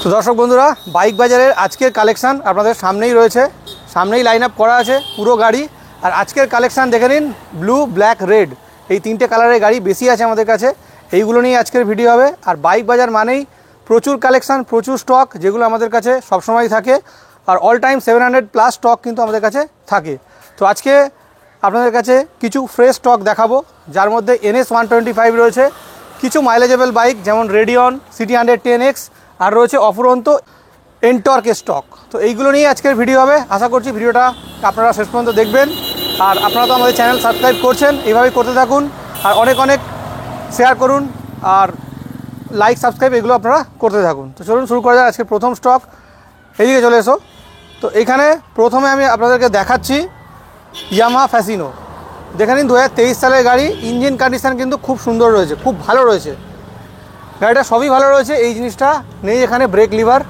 তো দর্শক বন্ধুরা, বাইক বাজারের আজকের কালেকশান আপনাদের সামনেই রয়েছে, সামনেই লাইন আপ করা আছে পুরো গাড়ি। আর আজকের কালেকশান দেখে নিন, ব্লু, ব্ল্যাক, রেড এই তিনটে কালারের গাড়ি বেশি আছে আমাদের কাছে, এইগুলো নিয়ে আজকের ভিডিও হবে। আর বাইক বাজার মানেই প্রচুর কালেকশান, প্রচুর স্টক, যেগুলো আমাদের কাছে সবসময় থাকে। আর অল টাইম 700+ স্টক কিন্তু আমাদের কাছে থাকে। তো আজকে আপনাদের কাছে কিছু ফ্রেশ স্টক দেখাবো, যার মধ্যে NS 125 রয়েছে, কিছু মাইলেজেবল বাইক যেমন রেডিয়ন, সিটি 110X, আর রয়েছে অফুরন্ত এনটর্কের স্টক। তো এইগুলো নিয়ে আজকের ভিডিও হবে। আশা করছি ভিডিওটা আপনারা শেষ পর্যন্ত দেখবেন। আর আপনারা তো আমাদের চ্যানেল সাবস্ক্রাইব করছেন, এইভাবেই করতে থাকুন। আর অনেক অনেক শেয়ার করুন আর লাইক, সাবস্ক্রাইব এগুলো আপনারা করতে থাকুন। তো চলুন শুরু করা যায় আজকে প্রথম স্টক। এইদিকে চলে এসো। তো এইখানে প্রথমে আমি আপনাদেরকে দেখাচ্ছি ইয়ামাহা ফ্যাসিনো। দেখে নিন 2023 সালের গাড়ি। ইঞ্জিন কন্ডিশান কিন্তু খুব সুন্দর রয়েছে, খুব ভালো রয়েছে গাড়িটা, সবই ভালো রয়েছে। এই জিনিসটা নেই এখানে, ব্রেক লিভার,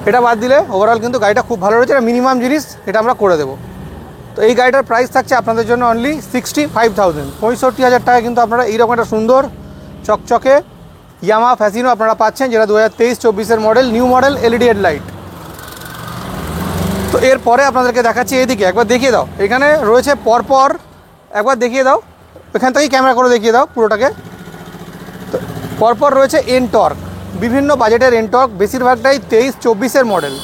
এটা বাদ দিলে ওভারঅল কিন্তু গাড়িটা খুব ভালো রয়েছে। এটা মিনিমাম জিনিস, এটা আমরা করে দেবো। তো এই গাড়িটার প্রাইস থাকছে আপনাদের জন্য অনলি 65,000, 65,000 টাকা কিন্তু আপনারা এইরকম একটা সুন্দর চকচকে ইয়ামাহা ফ্যাসিনো আপনারা পাচ্ছেন, যেটা 2023-24 model, new model, LED headlight. তো এরপরে আপনাদেরকে দেখাচ্ছি, এইদিকে একবার দেখিয়ে দাও। এখানে রয়েছে পরপর, একবার দেখিয়ে দাও, এখান থেকেই ক্যামেরা করে দেখিয়ে দাও পুরোটাকে। তো পরপর রয়েছে এনটর্ক, বিভিন্ন বাজেটের এনটর্ক, বেশিরভাগটাই 23-24 মডেল,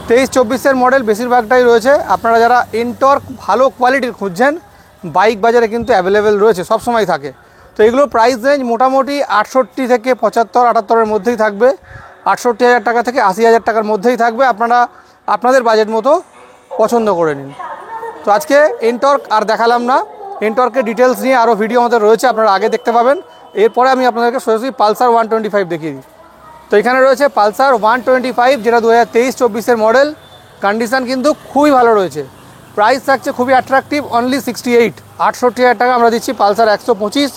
23-24 মডেল বেশিরভাগটাই রয়েছে। আপনারা যারা এনটর্ক ভালো কোয়ালিটির খুঁজছেন, বাইক বাজারে কিন্তু অ্যাভেলেবেল রয়েছে, সবসময় থাকে। তো এগুলোর প্রাইস রেঞ্জ মোটামুটি 68 থেকে 75-78 মধ্যেই থাকবে, 68,000 টাকা থেকে 80,000 টাকার মধ্যেই থাকবে। আপনারা আপনাদের বাজেট মতো পছন্দ করে নিন। তো আজকে এনটর্ক আর দেখালাম না, এনটর্কের ডিটেলস নিয়ে আরও ভিডিও আমাদের রয়েছে, আপনারা আগে দেখতে পাবেন। এরপরে আমি আপনাদেরকে সরাসরি পালসার 125 দেখিয়ে দিই। তো এখানে রয়েছে পালসার 125, যেটা 2023-24 মডেল। কন্ডিশান কিন্তু খুবই ভালো রয়েছে। প্রাইস থাকছে খুবই অ্যাট্রাকটিভ, অনলি 68,000 টাকা আমরা দিচ্ছি পালসার 125,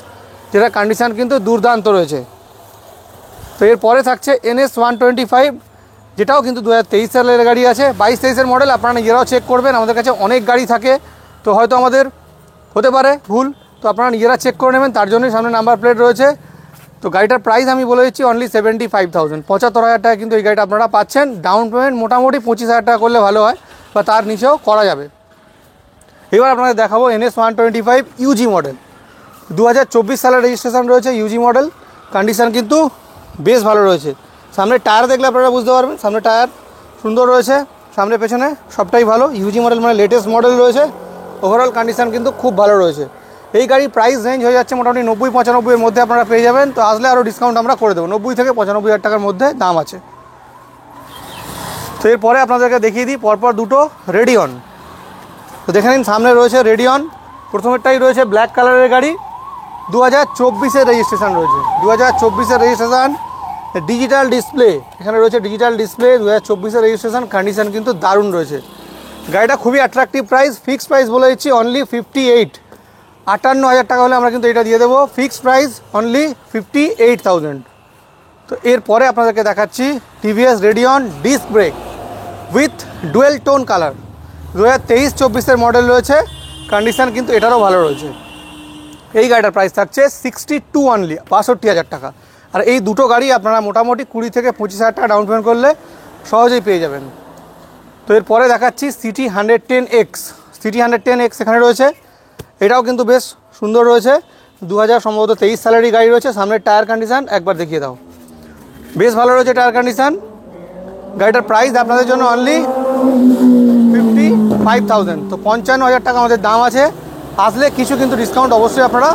যেটা কন্ডিশান কিন্তু দুর্দান্ত রয়েছে। তো এরপরে থাকছে NS 125, যেটাও কিন্তু 2023 সালের গাড়ি আছে, 22-23 মডেল। আপনারা নিজেরাও চেক করবেন, আমাদের কাছে অনেক গাড়ি থাকে, তো হয়তো আমাদের হতে পারে ভুল, তো আপনারা নিজেরা চেক করে নেবেন, তার জন্যই সামনে নাম্বার প্লেট রয়েছে। তো গাড়িটার প্রাইস আমি বলে দিচ্ছি অনলি 75,000, 75,000 টাকা কিন্তু এই গাড়িটা আপনারা পাচ্ছেন। ডাউন পেমেন্ট মোটামুটি 25,000 টাকা করলে ভালো হয়, বা তার নিচেও করা যাবে। এবার আপনাদের দেখাবো NS 125 UG মডেল, 2024 সালের রেজিস্ট্রেশন রয়েছে, UG মডেল। কন্ডিশান কিন্তু বেশ ভালো রয়েছে। সামনে টায়ার দেখলে আপনারা বুঝতে পারবেন, সামনে টায়ার সুন্দর রয়েছে, সামনে পেছনে সবটাই ভালো। UG মডেল মানে লেটেস্ট মডেল রয়েছে। ওভারঅল কন্ডিশান কিন্তু খুব ভালো রয়েছে। এই গাড়ির প্রাইস রেঞ্জ হয়ে যাচ্ছে মোটামুটি 90-95 মধ্যে আপনারা পেয়ে যাবেন। তো আসলে আরও ডিসকাউন্ট আমরা করে দেবো, 90 থেকে 95,000 টাকার মধ্যে দাম আছে। তো এরপরে আপনাদেরকে দেখিয়ে দিই পরপর দুটো রেডিয়ন। তো দেখে নিন, সামনে রয়েছে রেডিয়ন, প্রথমেরটাই রয়েছে ব্ল্যাক কালারের গাড়ি, 2024 রেজিস্ট্রেশন রয়েছে, 2024 রেজিস্ট্রেশন, ডিজিটাল ডিসপ্লে, এখানে রয়েছে ডিজিটাল ডিসপ্লে, 2024 রেজিস্ট্রেশন। কন্ডিশান কিন্তু দারুণ রয়েছে। গাড়িটা খুবই অ্যাট্রাকটিভ প্রাইস, ফিক্সড প্রাইস বলে দিচ্ছি অনলি 58,000 টাকা হলে আমরা কিন্তু এটা দিয়ে দেবো। Fixed price only 58,000। তো এরপরে আপনাদেরকে দেখাচ্ছি TVS Radeon disc brake with dual tone colour, 2023-24 model রয়েছে। কন্ডিশান কিন্তু এটারও ভালো রয়েছে। এই গাড়িটার প্রাইস থাকছে 62 অনলি, 62,000 টাকা। আর এই দুটো গাড়ি আপনারা মোটামুটি 20 থেকে 25,000 টাকা ডাউন পেমেন্ট করলে সহজেই পেয়ে যাবেন। তো এরপরে দেখাচ্ছি সিটি 110X, সিটি 110X এখানে রয়েছে, এটাও কিন্তু বেশ সুন্দর রয়েছে, 2023 সালেরই গাড়ি রয়েছে। সামনের টায়ার কন্ডিশান একবার দেখিয়ে দাও, বেশ ভালো রয়েছে টায়ার কন্ডিশান। গাড়িটার প্রাইস আপনাদের জন্য অনলি 55,000, তো 55,000 টাকা আমাদের দাম আছে। আসলে কিছু কিন্তু ডিসকাউন্ট অবশ্যই আপনারা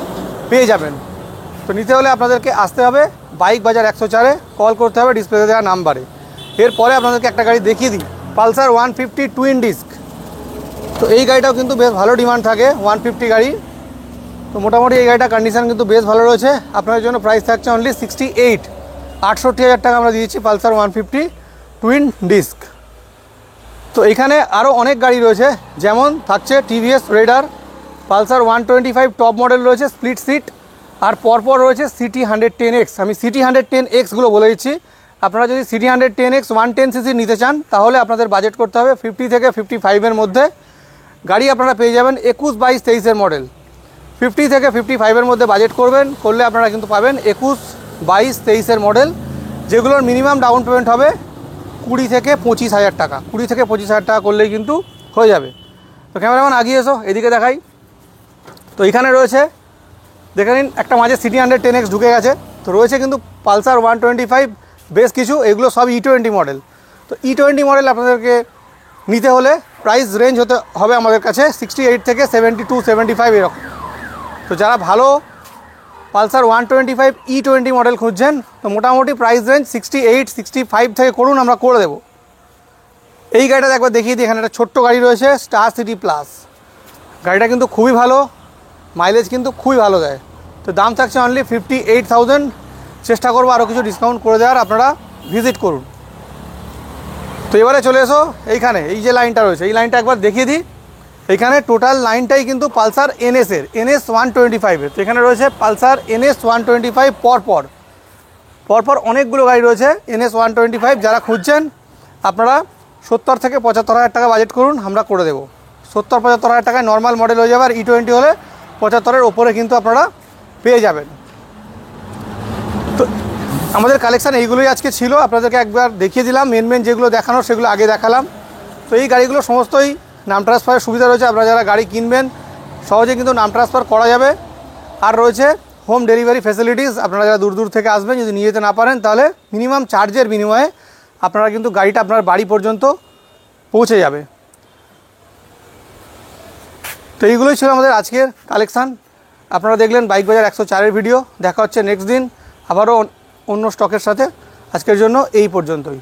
পেয়ে যাবেন। তো নিতে হলে আপনাদেরকে আসতে হবে বাইক বাজার 104-এ, কল করতে হবে ডিসপ্লেতে দেওয়া নাম্বারে। এরপরে আপনাদেরকে একটা গাড়ি দেখিয়ে দিই, পালসার 150 টুইন ডিস্ক। তো এই গাড়িটাও কিন্তু বেশ ভালো ডিমান্ড থাকে 150 গাড়ি। তো মোটামুটি এই গাড়িটার কন্ডিশান কিন্তু বেশ ভালো রয়েছে। আপনাদের জন্য প্রাইস থাকছে অনলি 68, 68,000 টাকা আমরা দিয়েছি পালসার 150 টুইন ডিস্ক। তো এখানে আরও অনেক গাড়ি রয়েছে, যেমন থাকছে TVS Raider, Pulsar 125 top model রয়েছে, স্প্লিট সিট। আর পরপর রয়েছে সিটি 110X। আমি সিটি 110Xগুলো বলে দিচ্ছি। আপনারা যদি সিটি 110X 110cc নিতে চান, তাহলে আপনাদের বাজেট করতে হবে 50 থেকে 55-এর মধ্যে। গাড়ি আপনারা পেয়ে যাবেন 21, 22, 23 মডেল। 50 থেকে 55-এর মধ্যে বাজেট করবেন, করলে আপনারা কিন্তু পাবেন 21, 22, 23 মডেল। যেগুলোর মিনিমাম ডাউন পেমেন্ট হবে 20 থেকে 25,000 টাকা। 20 থেকে 25,000 টাকা করলেই কিন্তু হয়ে যাবে। তো ক্যামেরাম্যান আগিয়ে এসো, এদিকে দেখাই। তো এখানে রয়েছে দেখে নিন, একটা মাঝে সিটি 110X ঢুকে গেছে। তো রয়েছে কিন্তু পালসার 125 বেশ কিছু, এগুলো সব E20 মডেল। তো E20 মডেল আপনাদেরকে নিতে হলে প্রাইস রেঞ্জ হতে হবে আমাদের কাছে 68 থেকে 72, 75 এরকম। তো যারা ভালো পালসার 125 E20 মডেল খুঁজছেন, তো মোটামুটি প্রাইস রেঞ্জ 68, 65 থেকে করুন, আমরা করে দেবো। এই গাড়িটা একবার দেখিয়ে দিই। এখানে একটা ছোট্ট গাড়ি রয়েছে, স্টার সিটি প্লাস। গাড়িটা কিন্তু খুবই ভালো, মাইলেজ কিন্তু খুবই ভালো দেয়। তো দাম থাকছে অনলি 58,000। চেষ্টা করবো আরও কিছু ডিসকাউন্ট করে দেওয়ার, আপনারা ভিজিট করুন। তো এবারে চলে এসো এইখানে, এই যে লাইনটা রয়েছে এই লাইনটা একবার দেখিয়ে দিই। এখানে টোটাল লাইনটাই কিন্তু পালসার NS-এর, NS 125-এর। তো এখানে রয়েছে পালসার NS 125 পরপর অনেকগুলো গাড়ি রয়েছে NS 125। যারা খুঁজছেন আপনারা 70 থেকে 75,000 টাকা বাজেট করুন, আমরা করে দেবো। 70-75,000 টাকায় নর্মাল মডেল হয়ে যাবে। আর E20 হলে 75-এর ওপরে কিন্তু আপনারা পেয়ে যাবেন। তো আমাদের কালেকশান এইগুলোই আজকে ছিল, আপনাদেরকে একবার দেখিয়ে দিলাম। মেন যেগুলো দেখানোর সেগুলো আগে দেখালাম। তো এই গাড়িগুলো সমস্তই নাম ট্রান্সফারের সুবিধা রয়েছে। আপনারা যারা গাড়ি কিনবেন সহজে কিন্তু নাম ট্রান্সফার করা যাবে। আর রয়েছে হোম ডেলিভারি ফ্যাসিলিটিস। আপনারা যারা দূর থেকে আসবেন, যদি নিয়ে যেতে না পারেন, তাহলে মিনিমাম চার্জের বিনিময়ে আপনারা কিন্তু গাড়িটা আপনার বাড়ি পর্যন্ত পৌঁছে যাবে। তো এইগুলোই ছিল আমাদের আজকের কালেকশান। আপনারা দেখলেন বাইক বাজার 104-এর ভিডিও। দেখা হচ্ছে নেক্সট দিন আবারও অন্য স্টকের সাথে। আজকের জন্য এই পর্যন্তই।